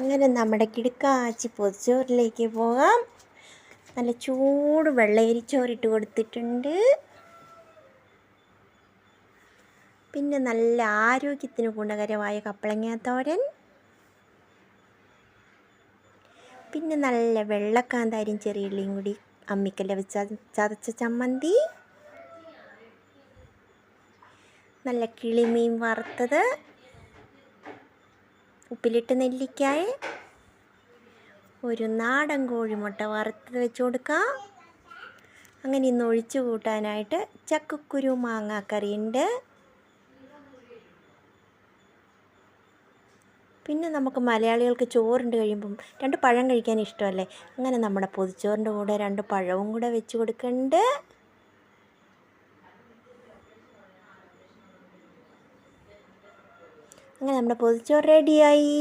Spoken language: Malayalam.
അങ്ങനെ നമ്മുടെ കിടുക്കാച്ചി പൊതിച്ചോറിലേക്ക് പോകാം. നല്ല ചൂട് വെള്ളയരിച്ചോറിട്ട് കൊടുത്തിട്ടുണ്ട്. പിന്നെ നല്ല ആരോഗ്യത്തിന് ഗുണകരമായ കപ്പളങ്ങാത്തോരൻ, പിന്നെ നല്ല വെള്ളക്കാന്താരിയും ചെറിയുള്ളിയും കൂടി അമ്മിക്കല്ലിൽ വെച്ച് ചതച്ച ചമ്മന്തി, നല്ല കിളിമീൻ വറുത്തത്, ഉപ്പിലിട്ട് നെല്ലിക്കായ, ഒരു നാടൻ കോഴിമുട്ട വറുത്തത് വെച്ച് കൊടുക്കാം. അങ്ങനെ ഇന്ന് ഒഴിച്ചു കൂട്ടാനായിട്ട് ചക്കക്കുരു മാങ്ങാക്കറിയുണ്ട്. പിന്നെ നമുക്ക് മലയാളികൾക്ക് ചോറുണ്ട് കഴിയുമ്പം 2 പഴം കഴിക്കാൻ ഇഷ്ടമല്ലേ. അങ്ങനെ നമ്മുടെ പൊതിച്ചോറിൻ്റെ കൂടെ 2 പഴവും കൂടെ വെച്ച് കൊടുക്കുന്നുണ്ട്. അങ്ങനെ നമ്മുടെ പൊതിച്ചോറ് റെഡിയായി.